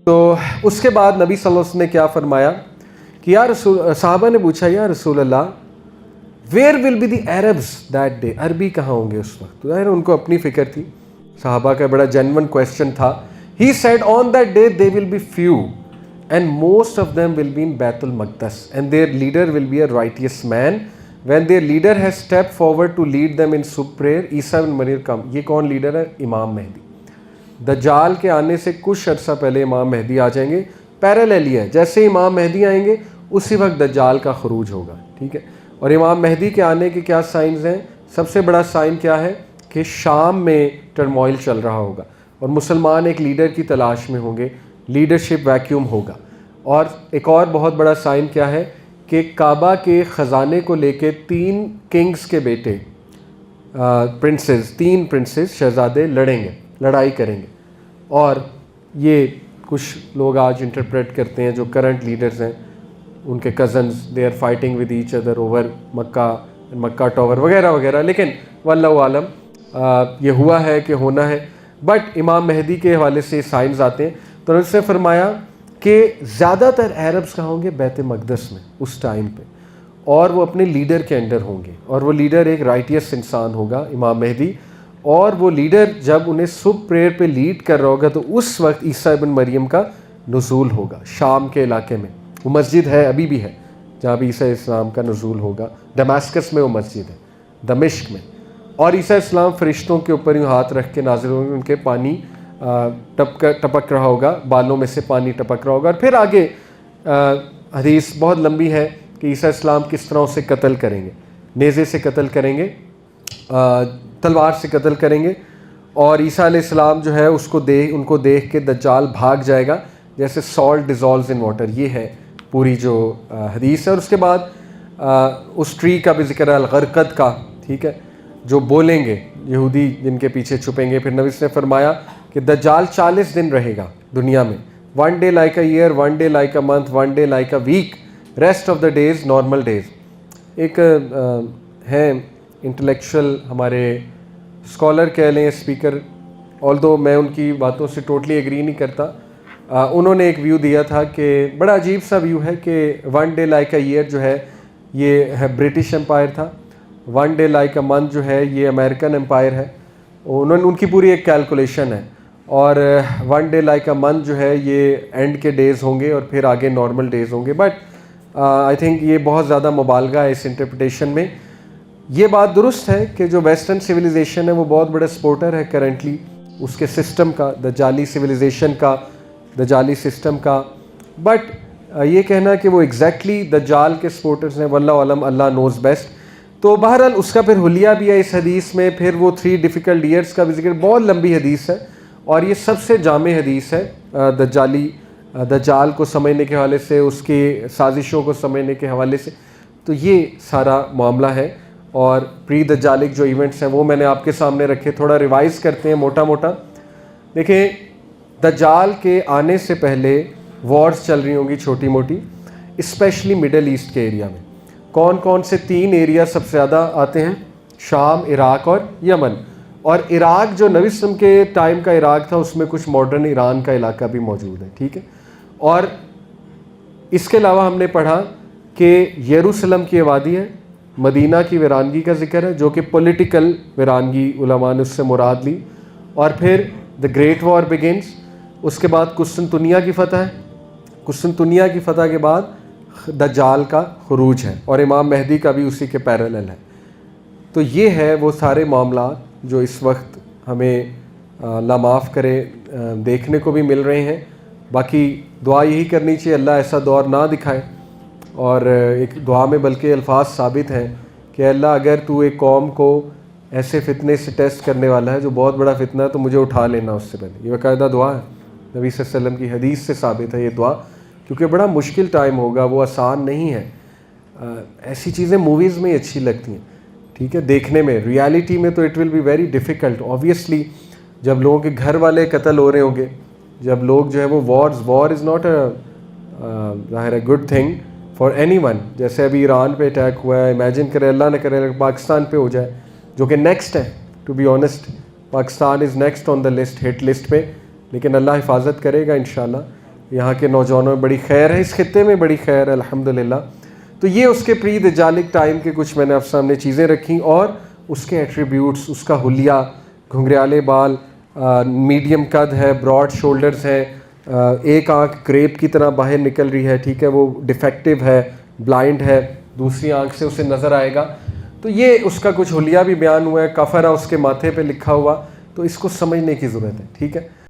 تو اس کے بعد نبی صلی اللہ علیہ وسلم نے کیا فرمایا کہ صحابہ نے پوچھا یا رسول اللہ where will be the Arabs that day, عربی کہاں ہوں گے اس وقت؟ تو ظاہر ان کو اپنی فکر تھی، صحابہ کا بڑا جینون کویسچن تھا. He said on that day they will be few and most of them will be in بیت المقدس and their leader will be a righteous man when their leader has step forward to lead them in سب prayer Isa bin Maryam come. یہ کون leader ہے؟ امام مہدی. دجال کے آنے سے کچھ عرصہ پہلے امام مہدی آ جائیں گے. پیراللی ہے، جیسے امام مہدی آئیں گے اسی وقت دجال کا خروج ہوگا. ٹھیک ہے. اور امام مہدی کے آنے کے کیا سائنز ہیں؟ سب سے بڑا سائن کیا ہے کہ شام میں ٹرموائل چل رہا ہوگا اور مسلمان ایک لیڈر کی تلاش میں ہوں گے، لیڈرشپ ویکیوم ہوگا. اور ایک اور بہت بڑا سائن کیا ہے کہ کعبہ کے خزانے کو لے کے 3 کنگز کے بیٹے تین پرنسز شہزادے لڑیں گے، لڑائی کریں گے. اور یہ کچھ لوگ آج انٹرپریٹ کرتے ہیں جو کرنٹ لیڈرز ہیں، ان کے cousins they are fighting with each other over Mecca tower وغیرہ وغیرہ. لیکن واللہ عالم یہ ہوا ہے کہ ہونا ہے. بٹ امام مہدی کے حوالے سے سائنز آتے ہیں. تو انہوں نے فرمایا کہ زیادہ تر عربز کہاں ہوں گے؟ بیت مقدس میں اس ٹائم پہ، اور وہ اپنے لیڈر کے انڈر ہوں گے، اور وہ لیڈر ایک رائٹیس انسان ہوگا امام مہدی. اور وہ لیڈر جب انہیں صبح پریئر پہ لیڈ کر رہا ہوگا تو اس وقت عیسیٰ ابن مریم کا نزول ہوگا شام کے علاقے میں. وہ مسجد ہے، ابھی بھی ہے جہاں پہ عیسیٰ السلام کا نزول ہوگا. دمشق میں وہ مسجد ہے، دمشق میں. اور عیسیٰ السلام فرشتوں کے اوپر یوں ہاتھ رکھ کے نازل ہوں گے، ان کے پانی ٹپک رہا ہوگا، بالوں میں سے پانی ٹپک رہا ہوگا. اور پھر آگے حدیث بہت لمبی ہے کہ عیسیٰ السلام کس طرح اسے قتل کریں گے، نیزے سے قتل کریں گے، تلوار سے قتل کریں گے. اور عیسیٰ علیہ السلام جو ہے ان کو دیکھ کے دجال بھاگ جائے گا جیسے سالٹ ڈیزالوز ان واٹر. یہ ہے پوری جو حدیث ہے. اور اس کے بعد اس ٹری کا بھی ذکر ہے، الغرقد کا. ٹھیک ہے. جو بولیں گے یہودی جن کے پیچھے چھپیں گے. پھر نبی نے فرمایا کہ دجال 40 دن رہے گا دنیا میں. 1 day like a year, 1 day like a month, 1 day like a week, rest of the days normal days. ایک ہیں انٹلیکچوئل ہمارے اسکالر کہہ لیں، اسپیکر، although میں ان کی باتوں سے ٹوٹلی ایگری نہیں کرتا. انہوں نے ایک ویو دیا تھا کہ بڑا عجیب سا ویو ہے کہ 1 day like a year جو ہے یہ ہے برٹش امپائر تھا، 1 day like a month جو ہے یہ امریکن امپائر ہے. ان کی پوری ایک کیلکولیشن ہے. اور 1 day like a month جو ہے یہ اینڈ کے ڈیز ہوں گے اور پھر آگے نارمل ڈیز ہوں گے. بٹ آئی تھنک یہ بہت زیادہ مبالغہ ہے اس انٹرپریٹیشن میں. یہ بات درست ہے کہ جو ویسٹرن سویلائزیشن ہے وہ بہت بڑا سپورٹر ہے کرنٹلی اس کے سسٹم کا، دجالی سویلائزیشن کا، دجالی سسٹم کا. بٹ یہ کہنا کہ وہ ایگزیکٹلی دجال کے سپورٹرز ہیں، واللہ علم، اللہ نوز بیسٹ. تو بہرحال اس کا پھر حلیہ بھی ہے اس حدیث میں. پھر وہ 3 ڈیفیکلٹ ایئرس کا بھی ذکر، بہت لمبی حدیث ہے اور یہ سب سے جامع حدیث ہے دجال کو سمجھنے کے حوالے سے، اس کی سازشوں کو سمجھنے کے حوالے سے. تو یہ سارا معاملہ ہے. اور پری دجالک جو ایونٹس ہیں وہ میں نے آپ کے سامنے رکھے. تھوڑا ریوائز کرتے ہیں موٹا موٹا. دیکھیں دجال کے آنے سے پہلے وارز چل رہی ہوں گی چھوٹی موٹی، اسپیشلی مڈل ایسٹ کے ایریا میں. کون کون سے 3 ایریا سب سے زیادہ آتے ہیں؟ شام، عراق اور یمن. اور عراق جو نبی صلی اللہ علیہ وسلم کے ٹائم کا عراق تھا اس میں کچھ ماڈرن ایران کا علاقہ بھی موجود ہے. ٹھیک ہے. اور اس کے علاوہ ہم نے پڑھا کہ یروشلم کی آبادی ہے، مدینہ کی ویرانگی کا ذکر ہے جو کہ پولیٹیکل ویرانگی علماء نے اس سے مراد لی. اور پھر دا گریٹ وار بگنس. اس کے بعد قسطنطنیہ کی فتح ہے. قسطنطنیہ کی فتح کے بعد دجال کا خروج ہے اور امام مہدی کا بھی اسی کے پیرالل ہے. تو یہ ہے وہ سارے معاملات جو اس وقت ہمیں اللہ معاف کرے دیکھنے کو بھی مل رہے ہیں. باقی دعا یہی کرنی چاہیے اللہ ایسا دور نہ دکھائے. اور ایک دعا میں بلکہ الفاظ ثابت ہیں کہ اللہ اگر تو ایک قوم کو ایسے فتنے سے ٹیسٹ کرنے والا ہے جو بہت بڑا فتنہ ہے تو مجھے اٹھا لینا اس سے پہلے. یہ باقاعدہ دعا ہے، نبی صلی اللہ علیہ وسلم کی حدیث سے ثابت ہے یہ دعا، کیونکہ بڑا مشکل ٹائم ہوگا، وہ آسان نہیں ہے. ایسی چیزیں موویز میں ہی اچھی لگتی ہیں، ٹھیک ہے، دیکھنے میں. ریالٹی میں تو it will be very difficult. Obviously جب لوگوں کے گھر والے قتل ہو رہے ہوں گے، جب لوگ جو ہے وہ وار از ناٹ ظاہر ہے good thing for any one. جیسے ابھی ایران پہ اٹیک ہوا ہے، امیجن کرے اللہ نہ کرے پاکستان پہ ہو جائے، جو کہ نیکسٹ ہے. To be honest Pakistan is next on the list, hit list پہ. لیکن اللہ حفاظت کرے گا انشاءاللہ. یہاں کے نوجوانوں میں بڑی خیر ہے, اس خطے میں بڑی خیر ہے الحمدللہ. تو یہ اس کے پری دجالک ٹائم کے کچھ میں نے آپ سامنے چیزیں رکھیں, اور اس کے ایٹریبیوٹس, اس کا حلیہ, گھنگریالے بال, میڈیم قد ہے, براڈ شولڈرز ہیں, ایک آنکھ گریپ کی طرح باہر نکل رہی ہے, ٹھیک ہے, وہ ڈیفیکٹیو ہے, بلائنڈ ہے, دوسری آنکھ سے اسے نظر آئے گا. تو یہ اس کا کچھ حلیہ بھی بیان ہوا ہے, کفر ہے اس کے ماتھے پہ لکھا ہوا, تو اس کو سمجھنے کی ضرورت ہے, ٹھیک ہے.